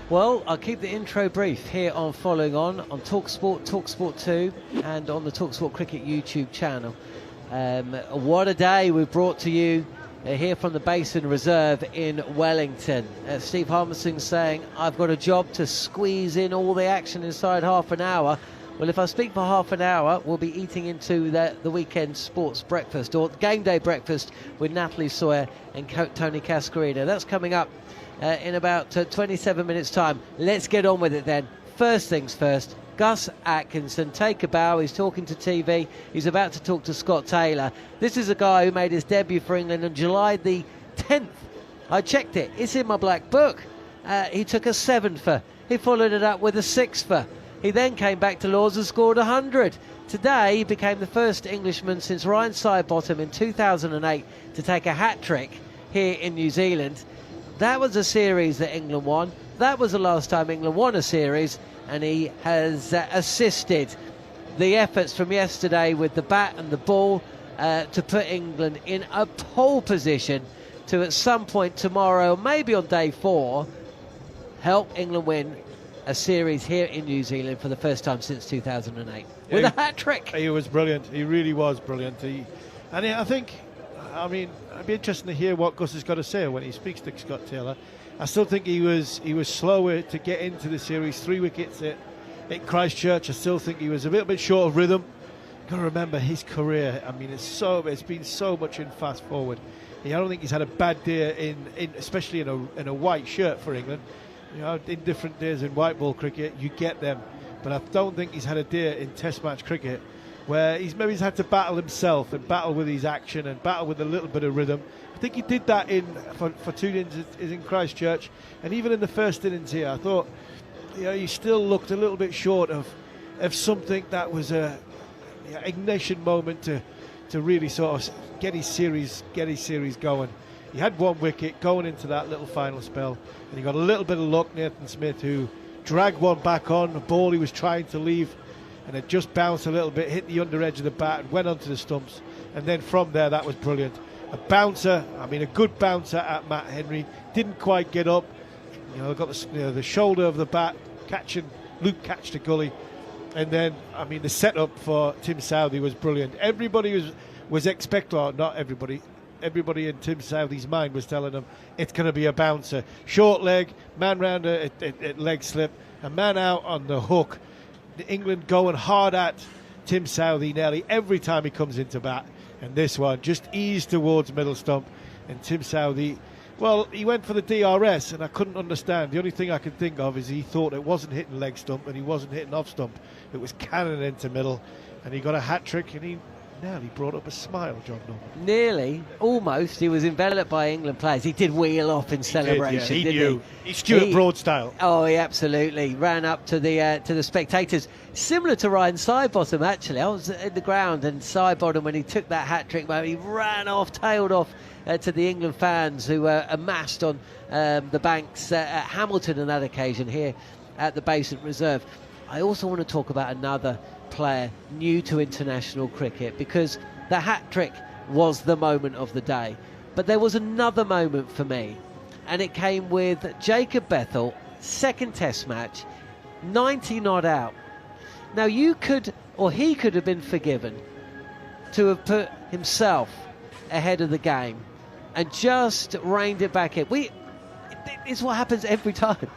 Well, I'll keep the intro brief here on Following On talkSPORT, talkSPORT 2 and on the talkSPORT Cricket YouTube channel. What a day we've brought to you here from the Basin Reserve in Wellington. Steve Harmison saying, I've got a job to squeeze in all the action inside half an hour. Well, if I speak for half an hour, we'll be eating into the weekend sports breakfast, or game day breakfast, with Natalie Sawyer and Tony Cascarino. That's coming up in about 27 minutes' time. Let's get on with it then. First things first, Gus Atkinson, take a bow. He's talking to TV. He's about to talk to Scott Taylor. This is a guy who made his debut for England on July the 10th. I checked it. It's in my black book. He took a 7-fer. He followed it up with a 6-fer. He then came back to Lords and scored 100. Today, he became the first Englishman since Ryan Sidebottom in 2008 to take a hat-trick here in New Zealand. That was a series that England won. That was the last time England won a series, and he has assisted the efforts from yesterday with the bat and the ball to put England in a pole position to, at some point tomorrow, maybe on day 4, help England win a series here in New Zealand for the first time since 2008 with a hat-trick. He was brilliant. He really was brilliant. I think, it'd be interesting to hear what Gus has got to say when he speaks to Scott Taylor. I still think he was slower to get into the series. 3 wickets at Christchurch. I still think he was a little bit short of rhythm. You've got to remember his career. It's been so much in fast forward. I don't think he's had a bad day especially in a white shirt for England. In different days in white ball cricket, you get them. But I don't think he's had a day in Test match cricket where he's had to battle himself and battle with his action and battle with a little bit of rhythm. I think he did that for 2 innings in Christchurch, and even in the first innings here, I thought he still looked a little bit short of something that was a ignition moment to really sort of get his series going. He had 1 wicket going into that little final spell, and he got a little bit of luck. Nathan Smith, who dragged one back on a ball he was trying to leave, and it just bounced a little bit, hit the under edge of the bat, and went onto the stumps. And then from there, that was brilliant. A bouncer, a good bouncer at Matt Henry, didn't quite get up. Got the shoulder of the bat, Luke catched the gully, and then the setup for Tim Southee was brilliant. Everybody was expecting, or not everybody. Everybody in Tim Southee's mind was telling him it's going to be a bouncer. Short leg, man round at leg slip, a man out on the hook. England going hard at Tim Southee nearly every time he comes into bat. And this one just eased towards middle stump. And Tim Southee, well, he went for the DRS, and I couldn't understand. The only thing I could think of is he thought it wasn't hitting leg stump and he wasn't hitting off stump. It was cannon into middle, and he got a hat-trick, and he nearly brought up a smile, Jon Norman. Nearly, almost. He was enveloped by England players. He did wheel off in celebration, he didn't knew. He's Stuart Broad style. Oh, he absolutely ran up to the spectators. Similar to Ryan Sidebottom, actually. I was in the ground, and Sidebottom, when he took that hat-trick, he ran off, tailed off to the England fans who were amassed on the banks at Hamilton on that occasion here at the Basin Reserve. I also want to talk about another player new to international cricket, because the hat-trick was the moment of the day, but there was another moment for me, and it came with Jacob Bethell, second Test match, 90 not out. Now he could have been forgiven to have put himself ahead of the game and just reined it back in. It's what happens every time.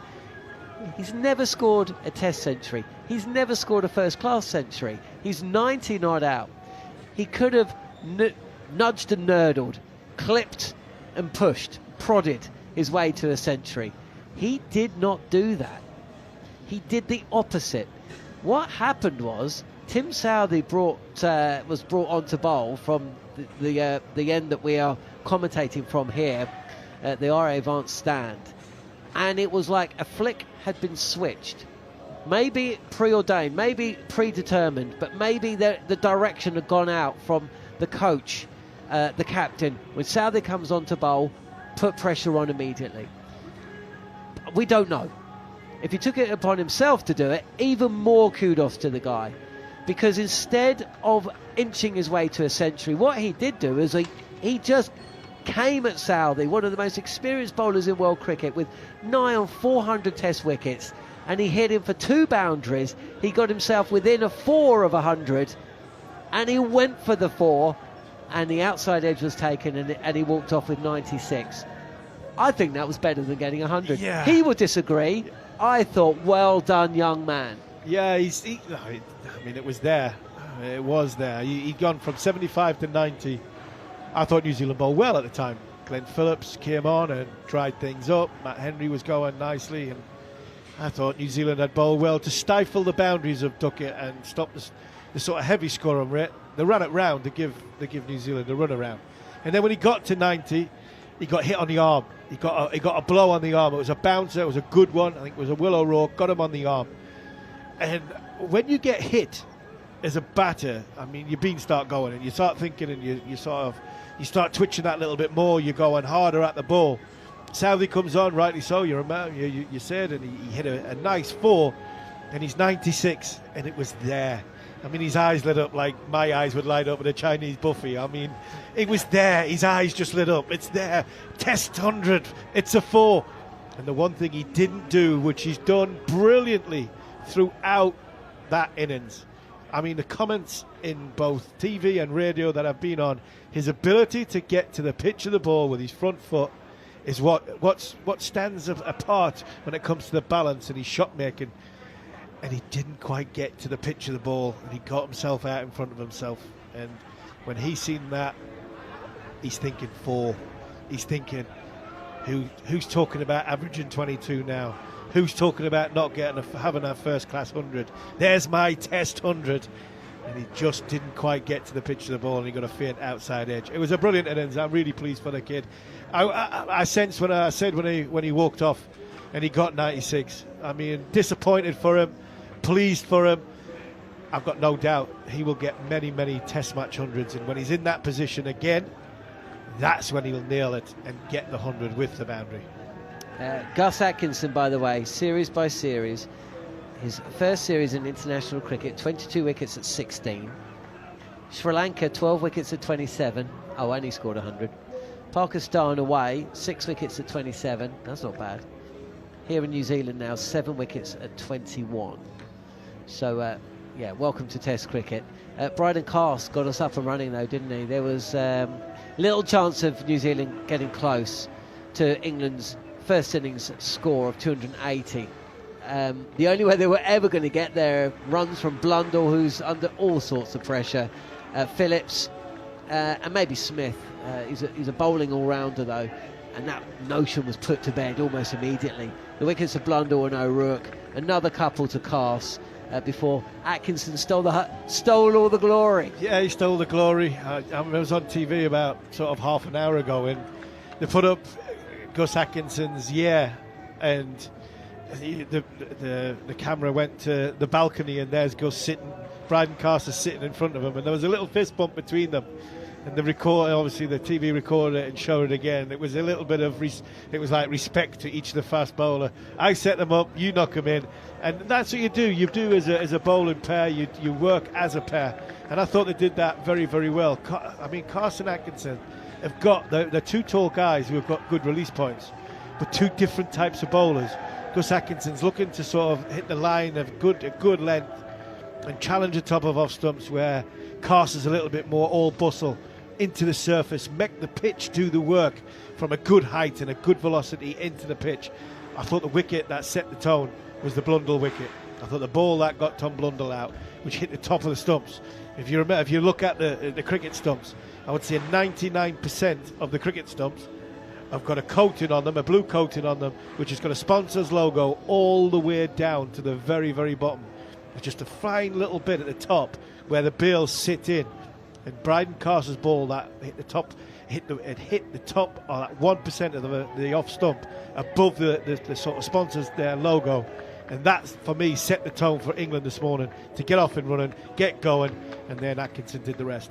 He's never scored a Test century. He's never scored a first-class century. He's 90 not out. He could have nudged and nurdled, clipped and pushed, prodded his way to a century. He did not do that. He did the opposite. What happened was Tim Southee was brought onto bowl from the end that we are commentating from here at the RA Advanced stand, and it was like a flick had been switched. Maybe preordained, maybe predetermined, but maybe the direction had gone out from the coach, the captain. When Southee comes onto bowl, put pressure on immediately. We don't know. If he took it upon himself to do it, even more kudos to the guy. Because instead of inching his way to a century, what he did do is he just came at Southey, one of the most experienced bowlers in world cricket, with nigh on 400 test wickets, and he hit him for 2 boundaries. He got himself within a 4 of 100, and he went for the 4, and the outside edge was taken, and he walked off with 96. I think that was better than getting 100. Yeah. He would disagree. I thought, well done, young man. Yeah, I mean, it was there. It was there. He'd gone from 75 to 90. I thought New Zealand bowled well at the time. Glenn Phillips came on and dried things up. Matt Henry was going nicely, and I thought New Zealand had bowled well to stifle the boundaries of Duckett and stop the sort of heavy score on rate. They ran it round to give New Zealand a run around. And then when he got to 90, he got hit on the arm. He got a blow on the arm. It was a bouncer. It was a good one. I think it was a Willow Rourke. Got him on the arm. And when you get hit as a batter, I mean, your beans start going, and you start thinking, and you start twitching that little bit more. You're going harder at the ball. Southey comes on, rightly so. You said, and he hit a nice 4, and he's 96, and it was there. I mean, his eyes lit up like my eyes would light up at a Chinese buffet. I mean, it was there. His eyes just lit up. It's there. Test 100. It's a 4. And the one thing he didn't do, which he's done brilliantly throughout that innings, I mean, the comments in both TV and radio that I've been on, his ability to get to the pitch of the ball with his front foot is what stands apart when it comes to the balance and his shot making. And he didn't quite get to the pitch of the ball, and he got himself out in front of himself. And when he's seen that, he's thinking 4. He's thinking, who's talking about averaging 22 now? Who's talking about not having a first-class 100? There's my test 100. And he just didn't quite get to the pitch of the ball, and he got a faint outside edge. It was a brilliant innings. I'm really pleased for the kid. I sensed when I said when he walked off and he got 96. I mean, disappointed for him, pleased for him. I've got no doubt he will get many, many test match 100s, and when he's in that position again, that's when he'll nail it and get the 100 with the boundary. Gus Atkinson, by the way, series by series, his first series in international cricket, 22 wickets at 16. Sri Lanka, 12 wickets at 27. Oh, and he scored 100. Pakistan away, 6 wickets at 27. That's not bad. Here in New Zealand now, 7 wickets at 21. So, yeah, welcome to Test cricket. Bryden Cast got us up and running, though, didn't he? There was little chance of New Zealand getting close to England's first innings score of 280. The only way they were ever going to get there, runs from Blundell, who's under all sorts of pressure, Phillips, and maybe Smith. He's a bowling all-rounder, though, and that notion was put to bed almost immediately. The wickets of Blundell and O'Rourke, another couple to Cast before Atkinson stole all the glory. Yeah, he stole the glory. I was on TV about sort of half an hour ago, and they put up Gus Atkinson's and the camera went to the balcony, and there's Gus sitting, Bryden Cast sitting in front of him, and there was a little fist bump between them. And the TV recorded it and showed it again. It was a little bit of it was like respect to each of the fast bowler. I set them up, you knock them in, and that's what you do. You do as a bowling pair. You work as a pair, and I thought they did that very, very well. I mean, Carson Atkinson have got the 2 tall guys who have got good release points, but 2 different types of bowlers. Gus Atkinson's looking to sort of hit the line of a good length and challenge the top of off stumps, where Carson's a little bit more all bustle into the surface, make the pitch do the work from a good height and a good velocity into the pitch. I thought the wicket that set the tone was the Blundell wicket. I thought the ball that got Tom Blundell out, which hit the top of the stumps. If you look at the cricket stumps, I would say 99% of the cricket stumps have got a coating on them, a blue coating on them, which has got a sponsor's logo all the way down to the very, very bottom. There's just a fine little bit at the top where the bails sit in. And Bryden Cast's ball that hit the top, hit the top, or that 1% of the off stump above the sort of sponsors their logo, and that for me set the tone for England this morning to get off and running, get going, and then Atkinson did the rest.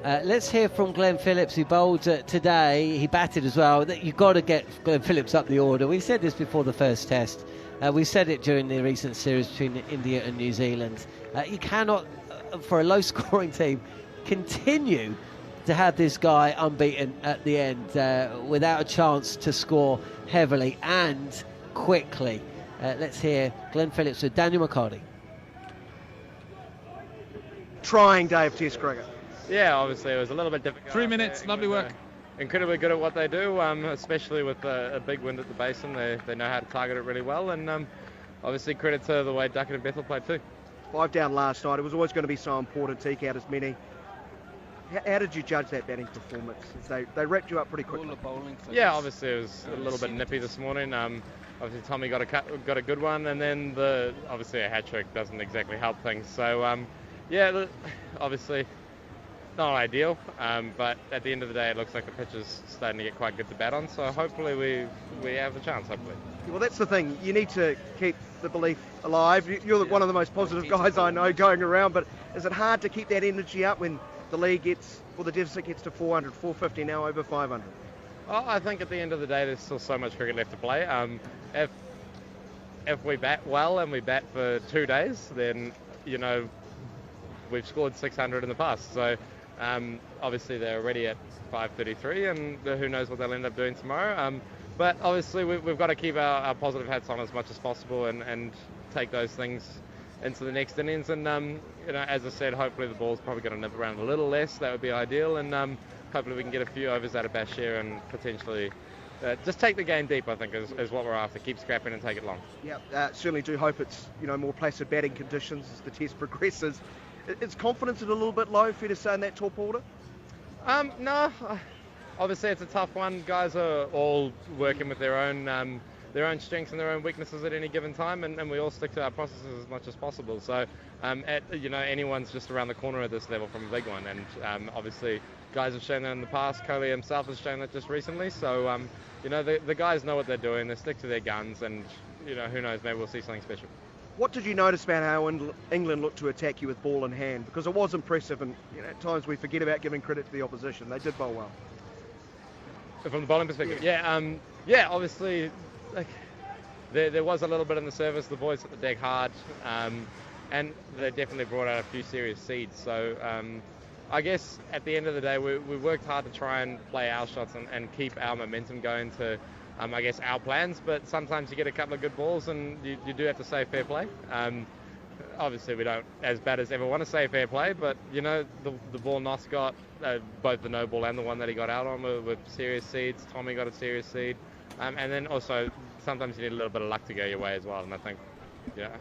Let's hear from Glenn Phillips, who bowled today. He batted as well. You've got to get Glenn Phillips up the order. We said this before the first test. We said it during the recent series between India and New Zealand. You cannot, for a low-scoring team, continue to have this guy unbeaten at the end without a chance to score heavily and quickly. Let's hear Glenn Phillips with Daniel McCarty. Trying day of Test cricket. Yeah, obviously it was a little bit difficult. 3 minutes, lovely work. Incredibly good at what they do, especially with a big wind at the basin. They know how to target it really well, and obviously credit to the way Duckett and Bethell played too. 5 down last night. It was always going to be so important to eke out as many. How did you judge that batting performance? They wrapped you up pretty quickly. Yeah, obviously it was a little bit nippy this morning. Obviously Tommy got a good one, and then obviously a hat trick doesn't exactly help things. So yeah, obviously not ideal, but at the end of the day it looks like the pitch is starting to get quite good to bat on, so hopefully we have the chance, hopefully. Well, that's the thing, you need to keep the belief alive. You're one of the most positive guys I know going around, but is it hard to keep that energy up when the league the deficit gets to 400, 450, now over 500? Oh, I think at the end of the day there's still so much cricket left to play. If we bat well and we bat for 2 days, then we've scored 600 in the past, so obviously they're already at 533, and who knows what they'll end up doing tomorrow. But obviously we've got to keep our positive hats on as much as possible and take those things into the next innings. And as I said, hopefully the ball's probably going to nip around a little less. That would be ideal, and hopefully we can get a few overs out of Bashir and potentially just take the game deep. I think is what we're after. Keep scrapping and take it long. Yeah, certainly do hope it's more placid batting conditions as the test progresses. Is confidence a little bit low for you to say in that top order? No. Obviously, it's a tough one. Guys are all working with their own strengths and their own weaknesses at any given time, and we all stick to our processes as much as possible. So, anyone's just around the corner at this level from a big one, and obviously, guys have shown that in the past. Kohli himself has shown that just recently. So, the guys know what they're doing. They stick to their guns, and who knows? Maybe we'll see something special. What did you notice about how England looked to attack you with ball in hand? Because it was impressive, and at times we forget about giving credit to the opposition. They did bowl well. From the bowling perspective, yeah, obviously, there was a little bit in the service. The boys hit the deck hard, and they definitely brought out a few serious seeds. So I guess at the end of the day, we worked hard to try and play our shots and keep our momentum going to, I guess, our plans. But sometimes you get a couple of good balls, and you do have to say fair play. Obviously, we don't as bad as ever want to say fair play, but the ball Nos got, both the no ball and the one that he got out on were serious seeds. Tommy got a serious seed, and then also sometimes you need a little bit of luck to go your way as well. And I think,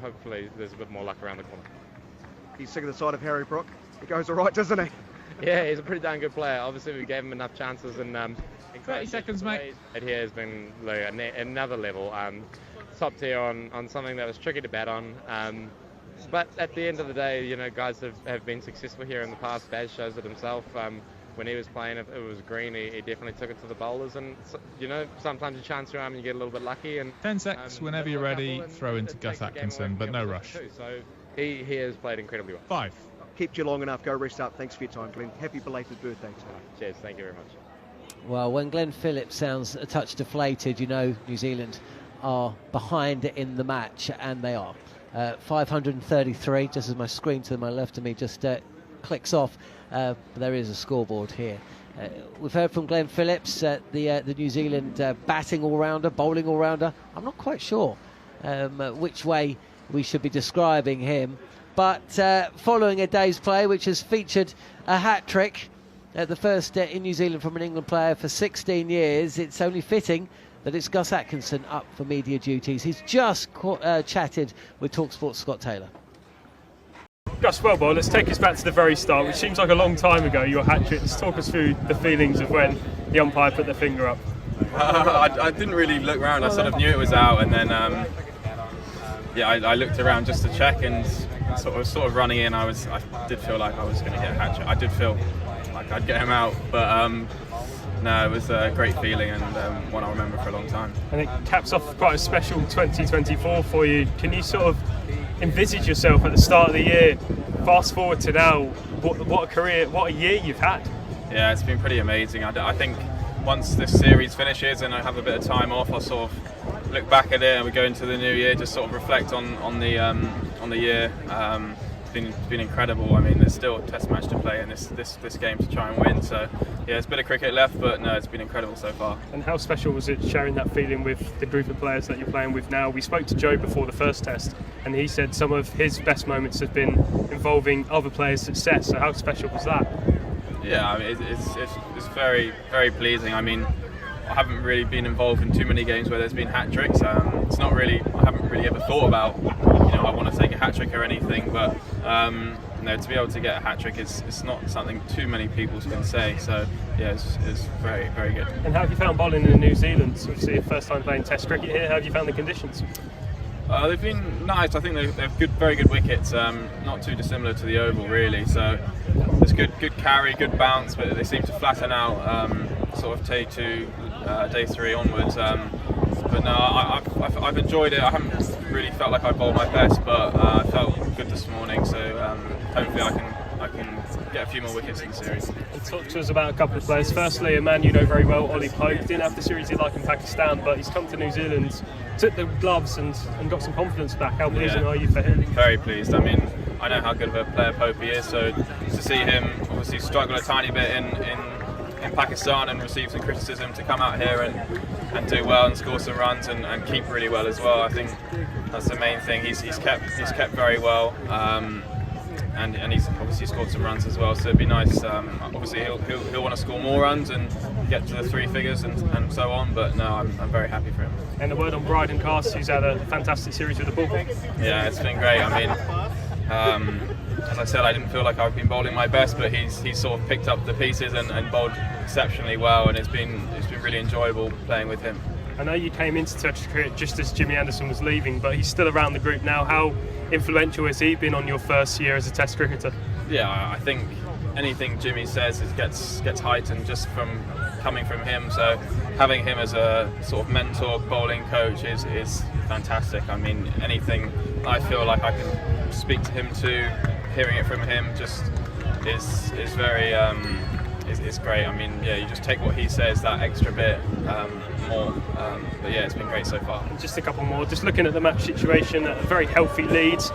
hopefully there's a bit more luck around the corner. He's sick of the side of Harry Brook. He goes all right, doesn't he? Yeah, he's a pretty darn good player. Obviously, we gave him enough chances, and 30 seconds, mate. Here has been another level, top tier on something that was tricky to bat on. But at the end of the day, guys have been successful here in the past. Baz shows it himself. When he was playing, if it was green, he definitely took it to the bowlers. And, sometimes you chance your arm and you get a little bit lucky. And 10 seconds, whenever you're ready, throw into Gus Atkinson, but no rush. So he has played incredibly well. 5. Kept you long enough. Go rest up. Thanks for your time, Glenn. Happy belated birthday. Cheers. Thank you very much. Well, when Glenn Phillips sounds a touch deflated, New Zealand are behind in the match, and they are. 533, just as my screen to my left of me just clicks off. But there is a scoreboard here. We've heard from Glenn Phillips, the New Zealand batting all-rounder, bowling all-rounder. I'm not quite sure which way we should be describing him. But following a day's play, which has featured a hat-trick, the first in New Zealand from an England player for 16 years, it's only fitting that it's Gus Atkinson up for media duties. He's just chatted with talkSPORT's Scott Taylor. Gus, well, let's take us back to the very start, which seems like a long time ago, your hat-trick. Let's talk us through the feelings of when the umpire put the finger up. I didn't really look around. I sort of knew it was out, and then I looked around just to check, and sort of running in, I did feel like I was going to get a hat trick. I did feel like I'd get him out, but no, it was a great feeling, and one I'll remember for a long time. And it caps off quite a special 2024 for you. Can you sort of envisage yourself at the start of the year, fast forward to now, what a career, what a year you've had? Yeah, it's been pretty amazing. I think once this series finishes and I have a bit of time off, I'll sort of look back at it, and we go into the new year, just sort of reflect on the year. been incredible. I mean, there's still a test match to play in this game to try and win. So yeah, there's a bit of cricket left, but no, it's been incredible so far. And how special was it sharing that feeling with the group of players that you're playing with now? We spoke to Joe before the first test, and he said some of his best moments have been involving other players' success. So how special was that? Yeah, I mean, it's very, very pleasing. I mean, I haven't really been involved in too many games where there's been hat tricks. It's not really, I haven't really ever thought about, I want to take a hat trick or anything, but to be able to get a hat trick it's not something too many people can say. So yeah, it's very, very good. And how have you found bowling in New Zealand? Obviously, your first time playing Test cricket here. How have you found the conditions? They've been nice. I think they've good, very good wickets. Not too dissimilar to the Oval, really. So there's good carry, good bounce, but they seem to flatten out sort of day 2, day 3 onwards. But no, I've enjoyed it. I haven't really felt like I bowled my best, but I felt good this morning. So hopefully I can get a few more wickets in the series. And talk to us about a couple of players. Firstly, a man you know very well, Ollie Pope. Didn't have the series he liked in Pakistan, but he's come to New Zealand, took the gloves and got some confidence back. How pleasing are you for him? Very pleased. I mean, I know how good of a player Popey is, so to see him obviously struggle a tiny bit in Pakistan and receive some criticism, to come out here and do well and score some runs and keep really well as well. I think that's the main thing. He's kept very well, and he's obviously scored some runs as well. So it'd be nice. Obviously he'll want to score more runs and get to the 3 figures and so on. But no, I'm very happy for him. And a word on Bryden Cast, who's had a fantastic series with the ball. Yeah, it's been great. I mean, as I said, I didn't feel like I've been bowling my best, but he's sort of picked up the pieces and bowled exceptionally well, and it's been really enjoyable playing with him. I know you came into Test cricket just as Jimmy Anderson was leaving, but he's still around the group now. How influential has he been on your first year as a Test cricketer? Yeah, I think anything Jimmy says gets heightened just from coming from him. So having him as a sort of mentor, bowling coach is fantastic. I mean, anything I feel like I can speak to him to, hearing it from him just is very it's great. I mean, yeah, you just take what he says, that extra bit more. But yeah, it's been great so far. And just a couple more. Just looking at the match situation, a very healthy Leeds.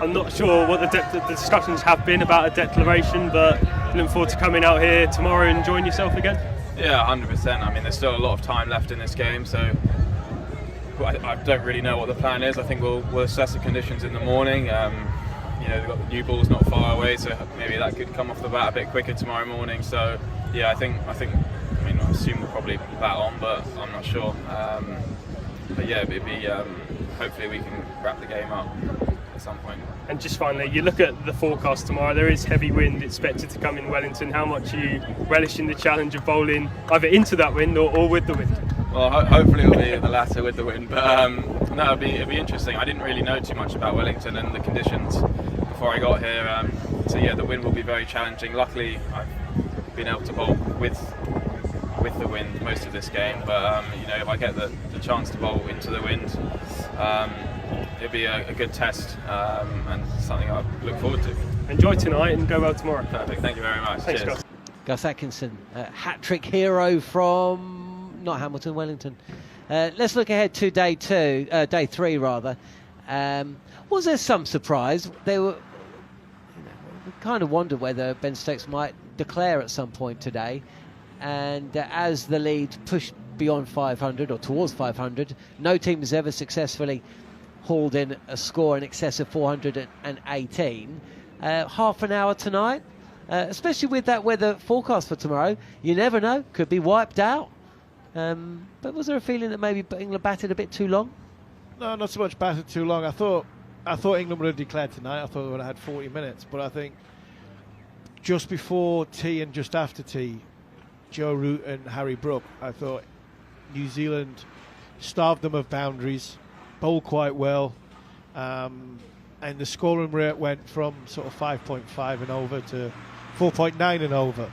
I'm not sure what the discussions have been about a declaration, but looking forward to coming out here tomorrow and enjoying yourself again. Yeah, 100%. I mean, there's still a lot of time left in this game, so I don't really know what the plan is. I think we'll assess the conditions in the morning. They've got the new balls not far away, so maybe that could come off the bat a bit quicker tomorrow morning. So yeah, I assume we'll probably bat on, but I'm not sure. But yeah, it'd be hopefully we can wrap the game up at some point. And just finally, you look at the forecast tomorrow. There is heavy wind expected to come in Wellington. How much are you relishing the challenge of bowling either into that wind or with the wind? Well, hopefully it'll be the latter with the wind, but no, it'll be interesting. I didn't really know too much about Wellington and the conditions before I got here, so yeah, the wind will be very challenging. Luckily, I've been able to bowl with the wind most of this game, but if I get the chance to bowl into the wind, it'll be a good test and something I look forward to. Enjoy tonight and go well tomorrow. Perfect, thank you very much. Thanks, Cheers. Gus. Gus Atkinson, hat-trick hero from not Hamilton, Wellington. Let's look ahead to day 3 rather. Was there some surprise? We kind of wondered whether Ben Stokes might declare at some point today, and as the lead pushed beyond 500 or towards 500, no team has ever successfully hauled in a score in excess of 418. Half an hour tonight, especially with that weather forecast for tomorrow, you never know, could be wiped out. But was there a feeling that maybe England batted a bit too long? No, not so much batted too long. I thought England would have declared tonight. I thought they would have had 40 minutes. But I think just before tea and just after tea, Joe Root and Harry Brook, I thought New Zealand starved them of boundaries, bowled quite well, and the scoring rate went from sort of 5.5 and over to 4.9 and over.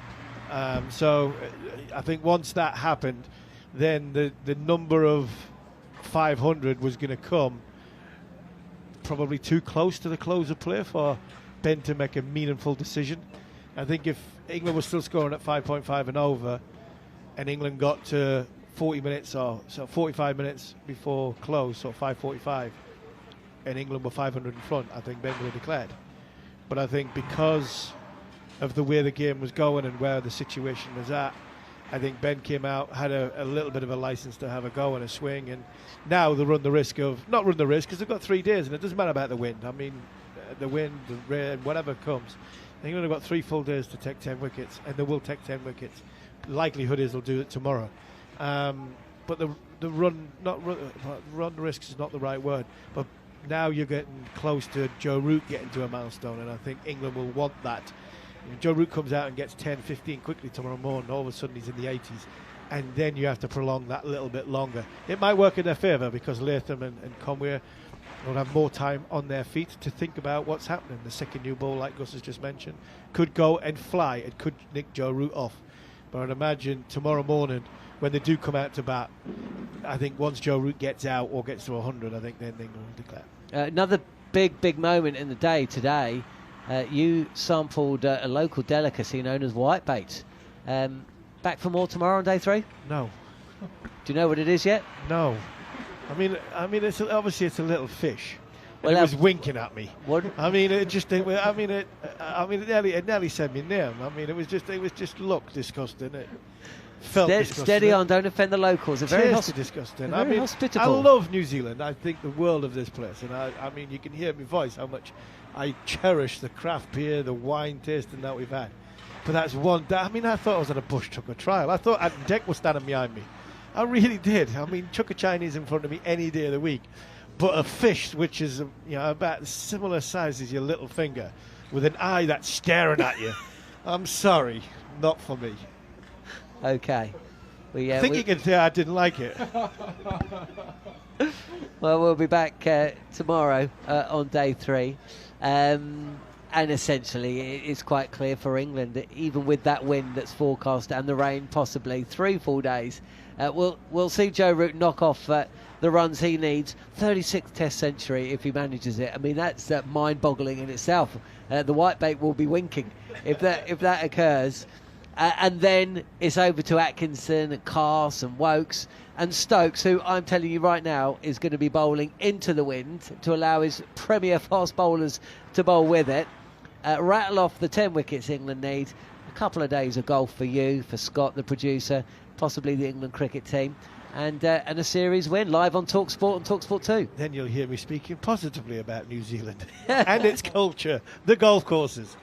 So I think once that happened, then the number of 500 was going to come probably too close to the close of play for Ben to make a meaningful decision. I think if England was still scoring at 5.5 and over, and England got to 40 minutes or so 45 minutes before close, so 5:45, and England were 500 in front, I think Ben would have declared. But I think because of the way the game was going and where the situation was at, I think Ben came out, had a little bit of a license to have a go and a swing, and now they run the risk of, not run the risk because they've got 3 days and it doesn't matter about the wind. I mean, the wind, the rain, whatever comes, they've only got 3 full days to take 10 wickets, and they will take 10 wickets. Likelihood is they'll do it tomorrow. But the run risks is not the right word, but now you're getting close to Joe Root getting to a milestone, and I think England will want that. Joe Root comes out and gets 10, 15 quickly tomorrow morning, all of a sudden he's in the 80s, and then you have to prolong that a little bit longer. It might work in their favour because Latham and Conway will have more time on their feet to think about what's happening. The second new ball, like Gus has just mentioned, could go and fly. It could nick Joe Root off. But I'd imagine tomorrow morning, when they do come out to bat, I think once Joe Root gets out or gets to 100, I think then England will declare. Another big moment in the day today. You sampled a local delicacy known as whitebait. Back for more tomorrow on day 3? No. Do you know what it is yet? No. I mean, it's obviously it's a little fish. Well, it was winking at me. What? I mean, it nearly said me name. I mean, it was just look disgusting. It felt disgusting. Steady on, don't offend the locals. They're very disgusting. Very hospitable. I love New Zealand. I think the world of this place, and I mean, you can hear my voice how much I cherish the craft beer, the wine tasting that we've had. But that's one day. I mean, I thought I was at a bush tucker trial. I thought Anton Deck was standing behind me. I really did. I mean, chuck a Chinese in front of me any day of the week. But a fish which is about similar size as your little finger, with an eye that's staring at you. I'm sorry, not for me. Okay. I think you can say I didn't like it. Well, we'll be back tomorrow on day 3. And essentially, it's quite clear for England that even with that wind that's forecast and the rain, possibly 3 full days, we'll see Joe Root knock off the runs he needs. 36th Test century if he manages it. I mean, that's mind-boggling in itself. The whitebait will be winking if that occurs. And then it's over to Atkinson and Carse and Wokes and Stokes, who I'm telling you right now is going to be bowling into the wind to allow his premier fast bowlers to bowl with it. Rattle off the 10 wickets England need. A couple of days of golf for you, for Scott, the producer, possibly the England cricket team, and a series win live on talkSPORT and talkSPORT 2. Then you'll hear me speaking positively about New Zealand and its culture, the golf courses.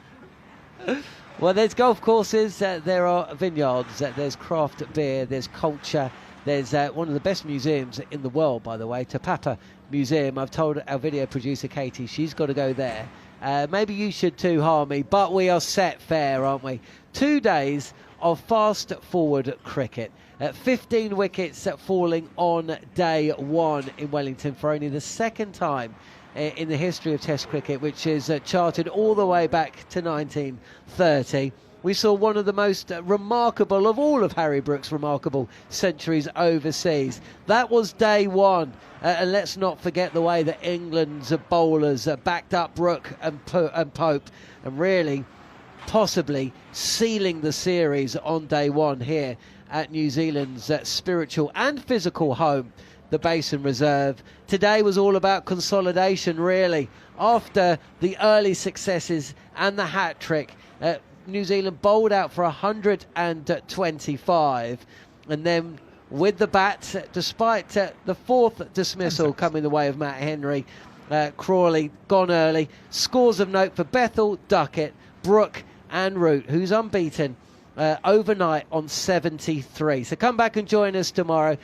Well, there's golf courses, there are vineyards, there's craft beer, there's culture, there's one of the best museums in the world, by the way, Tapapa Museum. I've told our video producer Katie she's got to go there. Maybe you should too, Harmy, but we are set fair, aren't we? 2 days of fast-forward cricket. 15 wickets falling on day 1 in Wellington for only the second time in the history of Test cricket, which is charted all the way back to 1930. We saw one of the most remarkable of all of Harry Brooks' remarkable centuries overseas. That was day 1. And let's not forget the way that England's bowlers backed up Rook and Pope and really possibly sealing the series on day 1 here at New Zealand's spiritual and physical home, the Basin Reserve. Today was all about consolidation, really. After the early successes and the hat-trick, New Zealand bowled out for 125, and then with the bat, despite the 4th dismissal coming the way of Matt Henry, Crawley gone early. Scores of note for Bethell, Duckett, Brook and Root, who's unbeaten overnight on 73. So come back and join us tomorrow